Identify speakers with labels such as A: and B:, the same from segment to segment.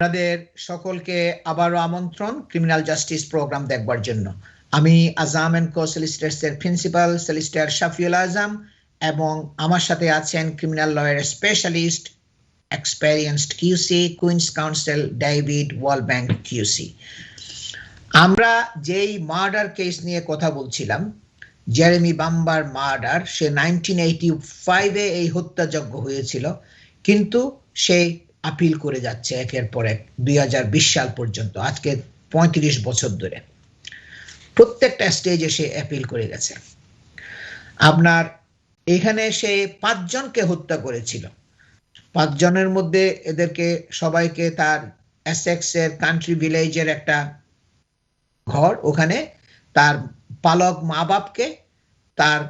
A: আপনাদের সকলকে আবারও আমন্ত্রণ ক্রিমিনাল জাস্টিস প্রোগ্রাম দেখবার জন্য। আমি আজাম এন্ড কো সলিসিটার্স এর প্রিন্সিপাল সলিসিটর শাফিউল আজম এবং আমার সাথে আছেন criminal lawyer specialist experienced QC queen's counsel David Walbank QC. আমরা যেই মার্ডার কেস নিয়ে কথা বলছিলাম, জেরেমি বাম্বার মার্ডার, সে 1985-এ এই হত্যাযজ্ঞ হয়েছিল, কিন্তু সে আপিল করে যাচ্ছে একের পর এক 2020 সাল পর্যন্ত, আজকে 35 বছর ধরে প্রত্যেকটা স্টেজে সে আপিল করে গেছে। আপনার এখানে সে 5 জনকে হত্যা করেছিল। 5 জনের মধ্যে এদেরকে সবাইকে তার এসেক্সের কান্ট্রি ভিলেজের একটা ঘর, ওখানে তার পালক মা বাপকে, তার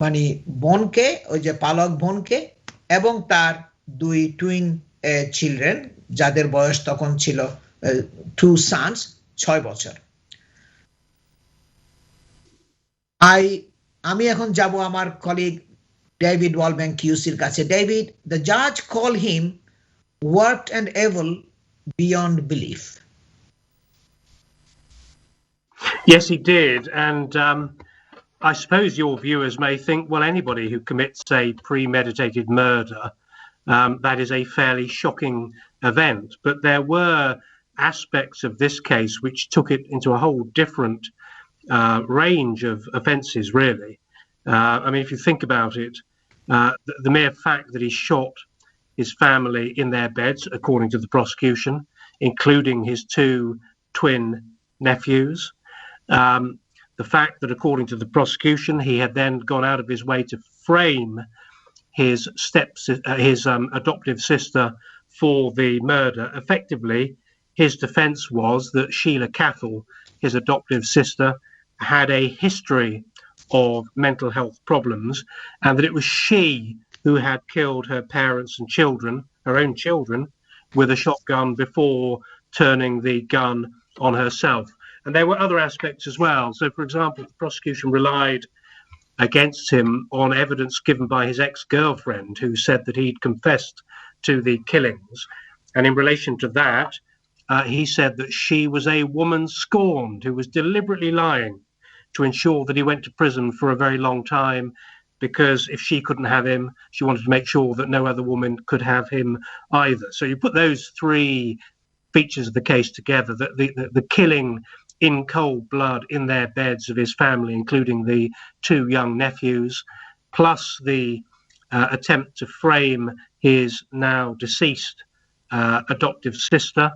A: মানে বোনকে, ওই যে পালক বোনকে, এবং তার 2 টুইন চিলড্রেন যাদের বয়স তখন ছিল 2 সন্স 6 বছর। আমি এখন যাব আমার কলিগ ডেভিড ওয়ালব্যাংক কিউসির কাছে। David, the judge called him warped and evil beyond belief.
B: Yes, he did. And I suppose your viewers may think, well, anybody who commits a premeditated murder, that is a fairly shocking event. But there were aspects of this case which took it into a whole different range of offences, really. I mean, if you think about it, the mere fact that he shot his family in their beds, according to the prosecution, including his 2 twin nephews, the fact that, according to the prosecution, he had then gone out of his way to frame his adoptive sister for the murder. Effectively, his defence was that Sheila Cathal, his adoptive sister, had a history of mental health problems, and that it was she who had killed her parents and children, her own children, with a shotgun before turning the gun on herself. And there were other aspects as well. So, for example, the prosecution relied against him on evidence given by his ex-girlfriend, who said that he'd confessed to the killings. And in relation to that, he said that she was a woman scorned who was deliberately lying to ensure that he went to prison for a very long time, because if she couldn't have him, she wanted to make sure that no other woman could have him either. So you put those 3 features of the case together, that the killing in cold blood in their beds of his family, including the 2 young nephews, plus the attempt to frame his now deceased adoptive sister,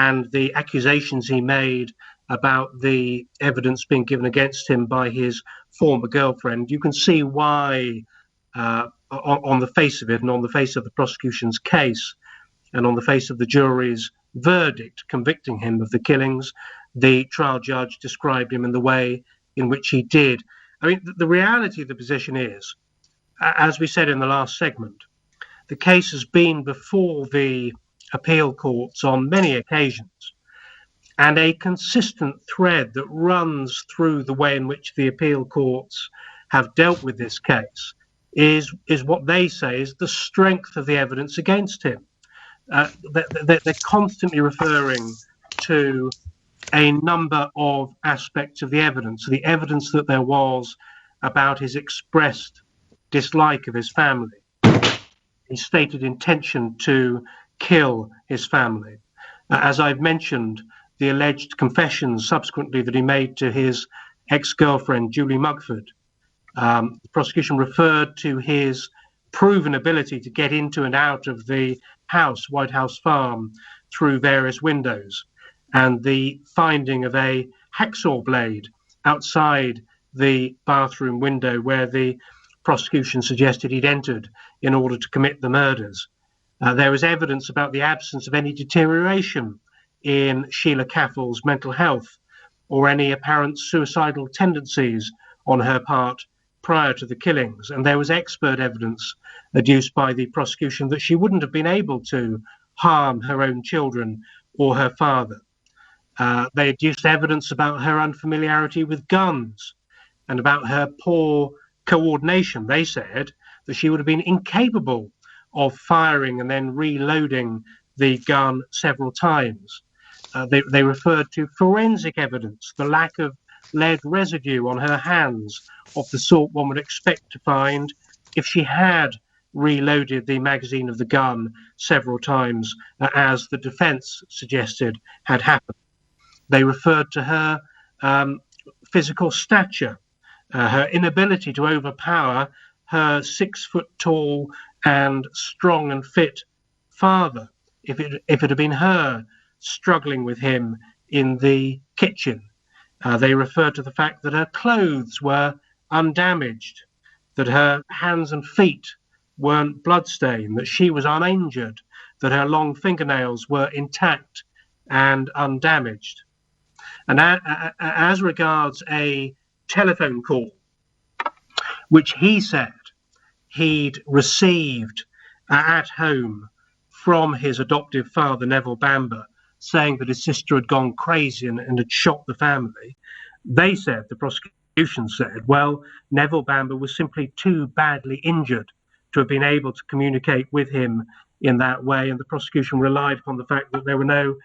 B: and the accusations he made about the evidence being given against him by his former girlfriend. You can see why, on the face of it, and on the face of the prosecution's case, and on the face of the jury's verdict convicting him of the killings, the trial judge described him in the way in which he did. I mean, the reality of the position is, as we said in the last segment, the case has been before the appeal courts on many occasions, and a consistent thread that runs through the way in which the appeal courts have dealt with this case is what they say is the strength of the evidence against him. They're constantly referring to a number of aspects of the evidence that there was about his expressed dislike of his family, his stated intention to kill his family. As I've mentioned, the alleged confessions subsequently that he made to his ex-girlfriend, Julie Mugford. The prosecution referred to his proven ability to get into and out of the house, White House Farm, through various windows, and the finding of a hacksaw blade outside the bathroom window where the prosecution suggested he'd entered in order to commit the murders. There was evidence about the absence of any deterioration in Sheila Cathal's mental health or any apparent suicidal tendencies on her part prior to the killings. And there was expert evidence adduced by the prosecution that she wouldn't have been able to harm her own children or her father. They adduced evidence about her unfamiliarity with guns and about her poor coordination. They said that she would have been incapable of firing and then reloading the gun several times. They referred to forensic evidence, the lack of lead residue on her hands of the sort one would expect to find if she had reloaded the magazine of the gun several times, as the defence suggested had happened. They referred to her physical stature, her inability to overpower her 6 foot tall and strong and fit father if it had been her struggling with him in the kitchen. They referred to the fact that her clothes were undamaged, that her hands and feet weren't bloodstained, that she was uninjured, that her long fingernails were intact and undamaged. And as regards a telephone call, which he said he'd received at home from his adoptive father, Neville Bamber, saying that his sister had gone crazy and had shot the family, they said, the prosecution said, well, Neville Bamber was simply too badly injured to have been able to communicate with him in that way. And the prosecution relied upon the fact that there were no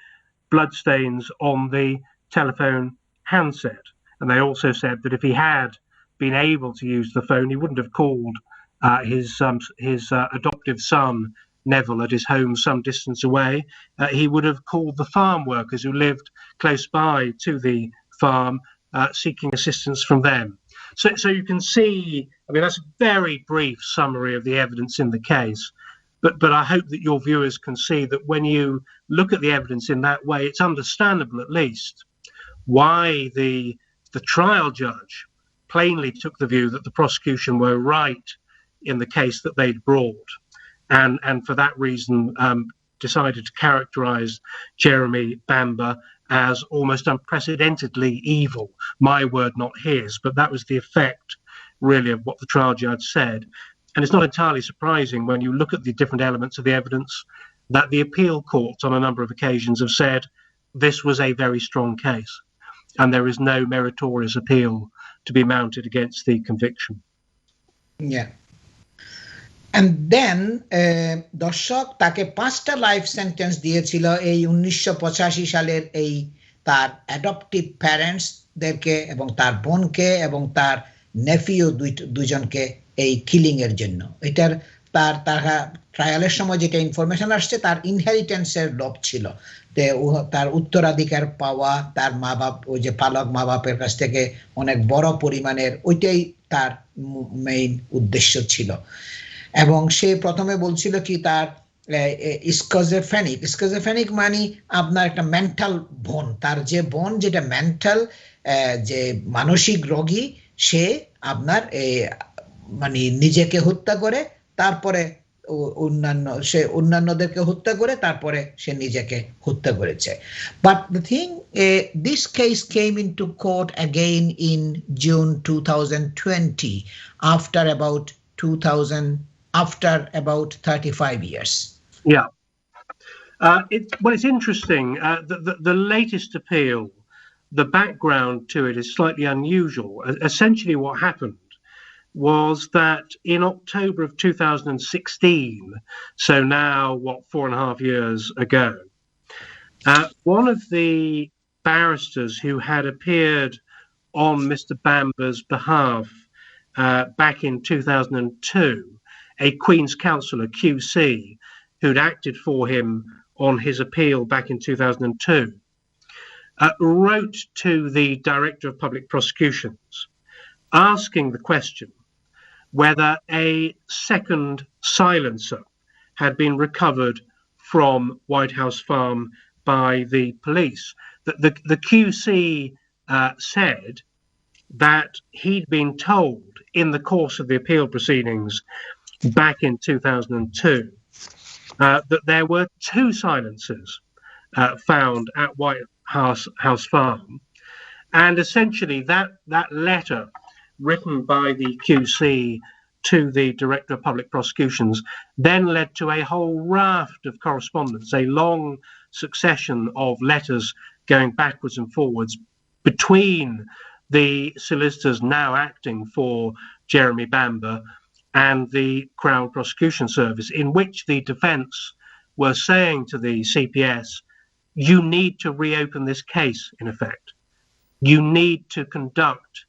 B: bloodstains on the telephone handset. And they also said that if he had been able to use the phone, he wouldn't have called his adoptive son, Neville, at his home some distance away. He would have called the farm workers who lived close by to the farm, seeking assistance from them. So you can see, I mean, that's a very brief summary of the evidence in the case. But I hope that your viewers can see that when you look at the evidence in that way, it's understandable, at least, why the trial judge plainly took the view that the prosecution were right in the case that they'd brought, and for that reason decided to characterize Jeremy Bamber as almost unprecedentedly evil. My word, not his, but that was the effect, really, of what the trial judge said. And it's not entirely surprising when you look at the different elements of the evidence that the appeal courts on a number of occasions have said this was a very strong case and there is no meritorious appeal to be mounted against the conviction.
A: Yeah. And then দর্শক তাকে 5টা life sentence দিয়েছিল এই 1985 সালের এই তার adaptive প্যারেন্টসদেরকে এবং তার বোনকে এবং তার নেফিও দুইজনকে এই কিলিং এর জন্য। এটার তার ট্রায়ালের সময় যেটা ইনফরমেশন আসছে, তার ইনহেরিটেন্সের লোভ ছিল, তার উত্তরাধিকার পাওয়া, তার মা বাপ, ওই যে পালক মা বাপের কাছ থেকে অনেক বড় পরিমাণের, ওইটাই তার মেইন উদ্দেশ্য ছিল। এবং সে প্রথমে বলছিল কি তার স্কিজোফ্রেনিক মানে আপনার একটা মেন্টাল বোন, তার যে বোন যেটা মেন্টাল, যে মানসিক রোগী, সে আপনার মানে নিজেকে হত্যা করে তারপরে অন্যান্যদেরকে হত্যা করে তারপরে সে নিজেকে হত্যা করেছে। But the thing, this case came into court again in June 2020 after about 35 years.
B: Yeah. It's interesting. The latest appeal, the background to it is slightly unusual. Essentially what happened was that in October of 2016, so now, 4.5 years ago, one of the barristers who had appeared on Mr. Bamber's behalf back in 2002, a Queen's Counsellor, QC, who'd acted for him on his appeal back in 2002, wrote to the Director of Public Prosecutions asking the question whether a second silencer had been recovered from White House Farm by the police. The QC said that he'd been told in the course of the appeal proceedings back in 2002 that there were 2 silencers found at White House Farm, and essentially that letter written by the QC to the Director of Public Prosecutions then led to a whole raft of correspondence, a long succession of letters going backwards and forwards between the solicitors now acting for Jeremy Bamber and the Crown Prosecution Service, in which the defence were saying to the CPS, you need to reopen this case, in effect. You need to conduct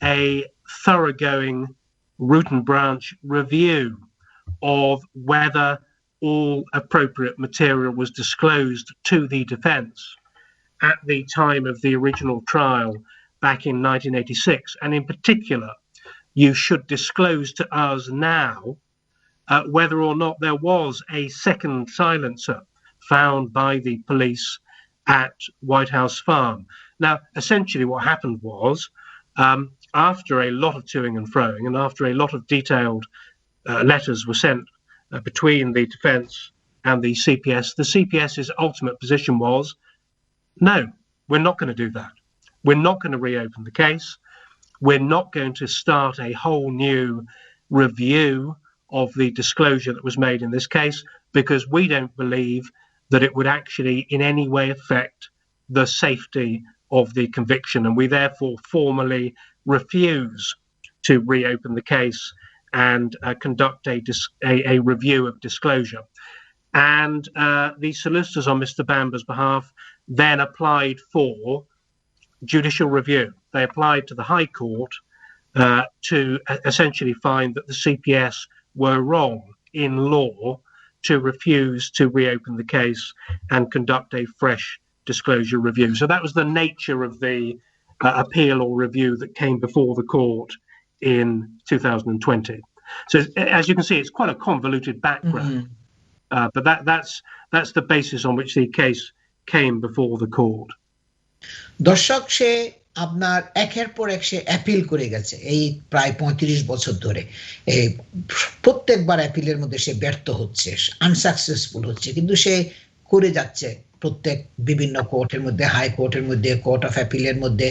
B: a thoroughgoing root and branch review of whether all appropriate material was disclosed to the defence at the time of the original trial back in 1986. And in particular, you should disclose to us now whether or not there was a second silencer found by the police at White House Farm. Now, essentially what happened was, after a lot of toing and froing and after a lot of detailed letters were sent between the defence and the CPS's ultimate position was, no, we're not going to do that. We're not going to reopen the case. We're not going to start a whole new review of the disclosure that was made in this case, because we don't believe that it would actually in any way affect the safety of the conviction, and we therefore formally refuse to reopen the case and conduct a review of disclosure. And the solicitors on Mr. Bamber's behalf then applied for judicial review. They applied to the High Court to essentially find that the CPS were wrong in law to refuse to reopen the case and conduct a fresh disclosure review. So that was the nature of the appeal or review that came before the court in 2020. So as you can see, it's quite a convoluted background, but that's the basis on which the case came before the court.
A: দর্শক, সে আপনার একের পর এক সে appeal করে গেছে এই প্রায় 35 বছর ধরে। এই প্রত্যেকবার অ্যাপিলের মধ্যে সে ব্যর্থ হচ্ছে, আনসাকসেসফুল হচ্ছে, কিন্তু সে করে যাচ্ছে প্রত্যেক বিভিন্ন কোর্টের মধ্যে, হাই কোর্টের মধ্যে, কোর্ট অফ অ্যাপিলের মধ্যে,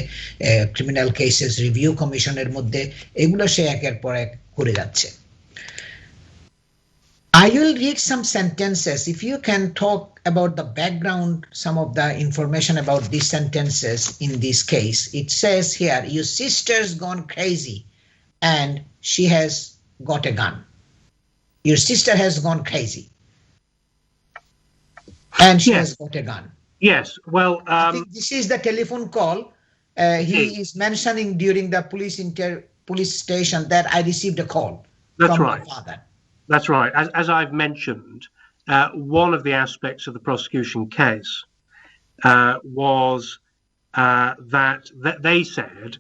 A: ক্রিমিনাল কেসেস রিভিউ কমিশনের মধ্যে, এগুলো সে একের পর এক করে যাচ্ছে। I will read some sentences. If you can talk about the background, some of the information about these sentences in this case. It says here, your sister's gone crazy and she has got a gun. Your sister has gone crazy and she has got a gun.
B: Yes, well,
A: I think this is the telephone call. He is mentioning during the police station that I received a call from my father.
B: That's right. As I've mentioned, one of the aspects of the prosecution case was that they said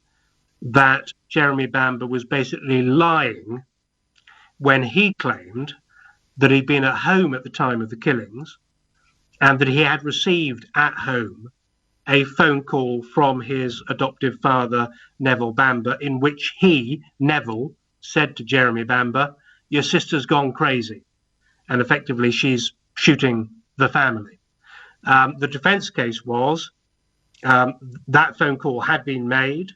B: that Jeremy Bamber was basically lying when he claimed that he'd been at home at the time of the killings and that he had received at home a phone call from his adoptive father, Neville Bamber, in which he, Neville, said to Jeremy Bamber, your sister's gone crazy, and effectively she's shooting the family. The defence case was that phone call had been made,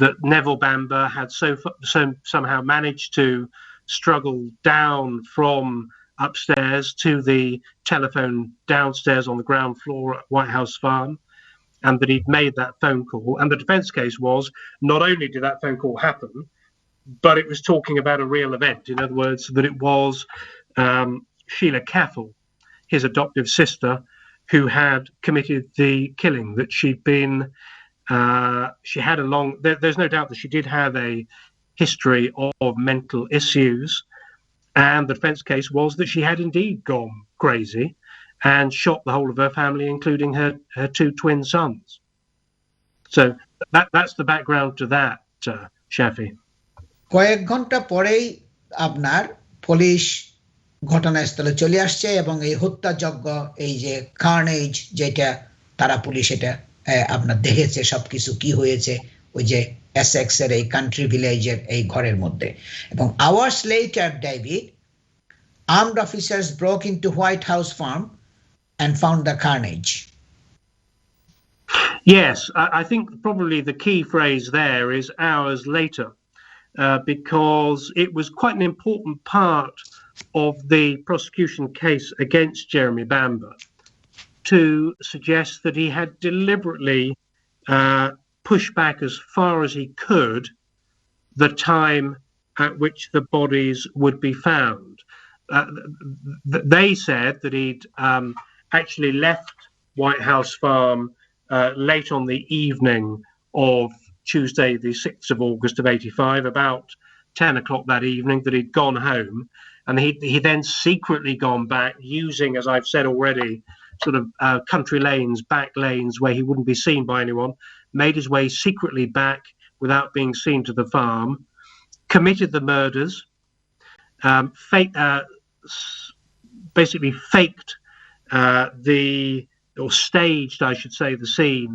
B: that Neville Bamber had somehow managed to struggle down from upstairs to the telephone downstairs on the ground floor at White House Farm, and that he'd made that phone call. And the defence case was, not only did that phone call happen, but it was talking about a real event. In other words, that it was Sheila Caffel, his adoptive sister, who had committed the killing, that she'd been, she had a long, there's no doubt that she did have a history of mental issues. And the defence case was that she had indeed gone crazy and shot the whole of her family, including her two twin sons. So that's the background to that, Shafi.
A: কয়েক ঘন্টা পরেই আপনার police ঘটনাস্থলে চলে আসছে এবং এই হত্যাযজ্ঞ, এই যে কার্নেজ, যেটা তারা পুলিশ এটা আপনার দেখেছে সবকিছু কি হয়েছে ওই যে এসেক্স এর এই কান্ট্রি ভিলেজের এই ঘরের মধ্যে। এবং hours letter, David, armed officers broke into White House Farm and found the carnage.
B: Yes, I think probably the key phrase there is hours later. Because it was quite an important part of the prosecution case against Jeremy Bamber to suggest that he had deliberately pushed back as far as he could the time at which the bodies would be found. they said that he'd actually left White House Farm late on the evening of Tuesday, the 6th of August of 85, about 10 o'clock that evening, that he'd gone home, and he then secretly gone back using, as I've said already, sort of country lanes, back lanes where he wouldn't be seen by anyone, made his way secretly back without being seen to the farm, committed the murders, basically faked or staged, I should say, the scene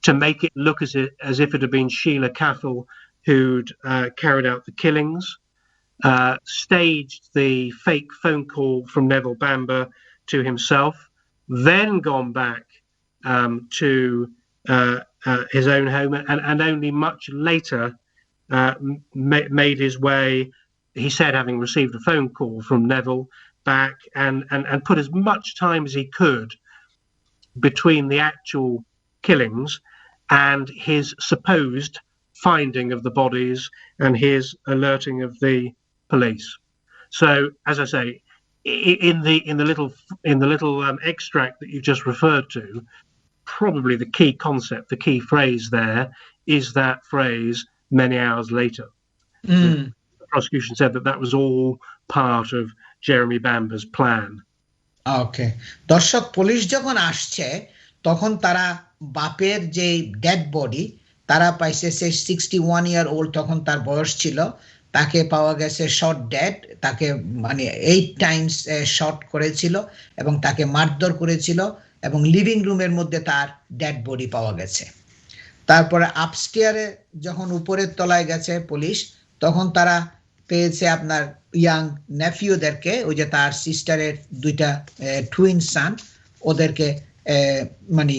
B: to make it look as if it had been Sheila Cathal who'd carried out the killings, staged the fake phone call from Neville Bamber to himself, then gone back to his own home, and only much later made his way, he said, having received a phone call from Neville, back and put as much time as he could between the actual killings and his supposed finding of the bodies and his alerting of the police. So, as I say, in the little extract that you just referred to, probably the key concept, the key phrase there is that phrase, many hours later. The prosecution said that was all part of Jeremy Bamber's plan.
A: Okay. দর্শক, police যখন আসছে তখন তারা বাপের যে dead body তারা পাইছে, সে 61 year old তখন তার বয়স ছিল, তাকে পাওয়া গেছে শর্ট ডেড, তাকে মানে 8 টাইমস শর্ট করেছিল এবং তাকে মারধর করেছিল এবং লিভিং রুমের মধ্যে তার ডেড বডি পাওয়া গেছে। তারপরে আপস্টেয়ারে যখন উপরের তলায় গেছে পুলিশ, তখন তারা পেয়েছে আপনার ইয়াং নেফিউদেরকে, ওই যে তার সিস্টারের দুইটা টুইন সান, ওদেরকে মানে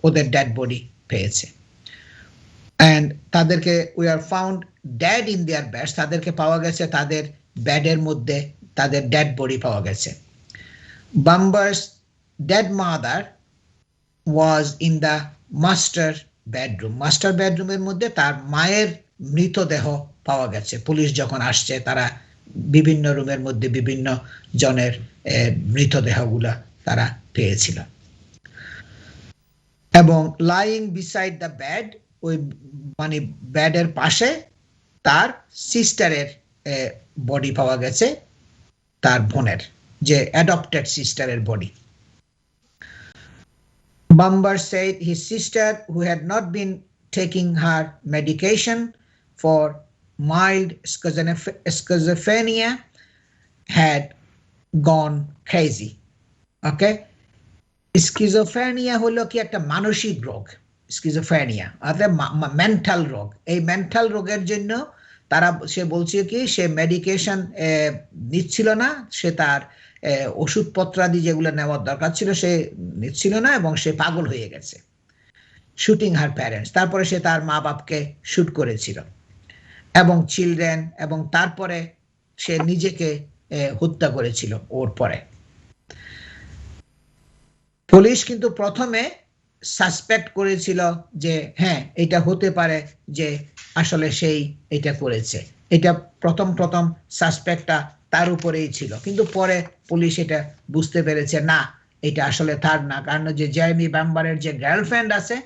A: ওদের ডেড বডি পেয়েছে। অ্যান্ড তাদেরকে we are found dead in their beds, তাদেরকে পাওয়া গেছে তাদের বেডের মধ্যে, তাদের ডেড বডি পাওয়া গেছে। Bamber's dead mother was in the master bedroom, master বেডরুমের মধ্যে তার মায়ের মৃতদেহ পাওয়া গেছে। পুলিশ যখন আসছে তারা বিভিন্ন রুমের মধ্যে বিভিন্ন জনের মৃতদেহগুলা তারা পেয়েছিল। এবং লাইং বিসাইড দ্য বেড, ওই মানে বেডের পাশে তার সিস্টারের বডি পাওয়া গেছে, তার বোনের, যে অ্যাডপ্টেড সিস্টারের body. Bamber said his sister, who had not been taking her medication for mild schizophrenia, had gone crazy. Okay? Schizophrenia হলো কি একটা মানসিক রোগ, schizophrenia অর্থাৎ মেন্টাল রোগ। এই মেন্টাল রোগের জন্য তারা, সে বলছে কি সে মেডিকেশন নিচ্ছিল না, সে তার ওষুধপত্রাদি যেগুলো নেওয়ার দরকার ছিল সে নিচ্ছিল না এবং সে পাগল হয়ে গেছে। শুটিং হার প্যারেন্টস, তারপরে সে তার মা বাপকে শুট করেছিল এবং চিলড্রেন, এবং তারপরে সে নিজেকে হত্যা করেছিল ওর পরে। পুলিশ কিন্তু প্রথমে সাসপেক্ট করেছিল যে হ্যাঁ এটা হতে পারে যে আসলে সেই এটা করেছে, এটা প্রথম সাসপেক্টটা তার উপরেই ছিল, কিন্তু পরে পুলিশ এটা বুঝতে পেরেছে না এটা আসলে তার না, কারণ যে জেরেমি বাম্বারের যে গার্লফ্রেন্ড আছে,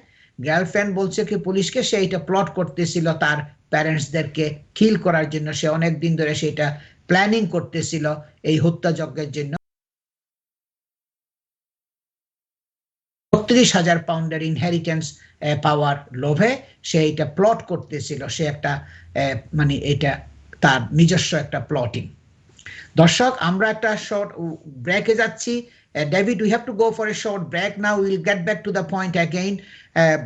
A: গার্লফ্রেন্ড বলছে কি পুলিশকে সে এটা প্লট করতেছিল তার প্যারেন্টসদেরকে কিল করার জন্য, সে অনেক দিন ধরে সেটা প্ল্যানিং করতেছিল এই হত্যাযজ্ঞের জন্য। ৩৬,০০০ পাউন্ডের ইনহেরিটেন্স পাওয়ার লোভে সে এটা প্লট করতেছিল, সে একটা মানে এটা তার নিজস্ব একটা প্লটিং। দর্শক, আমরা একটা শর্ট ব্রেকে যাচ্ছি। David, we have to go for a short break now, will get back to the point again.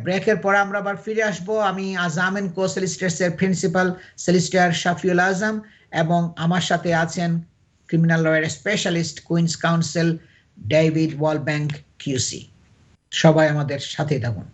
A: ব্রেকের পরে আমরা আবার ফিরে আসবো। আমি আজাম এন্ড কো সলিসিটার্স এর প্রিন্সিপাল সলিসিটর শাফিউল আজম, এবং আমার সাথে আছেন criminal lawyer specialist queen's counsel David Walbank QC. সবাই আমাদের সাথে থাকুন।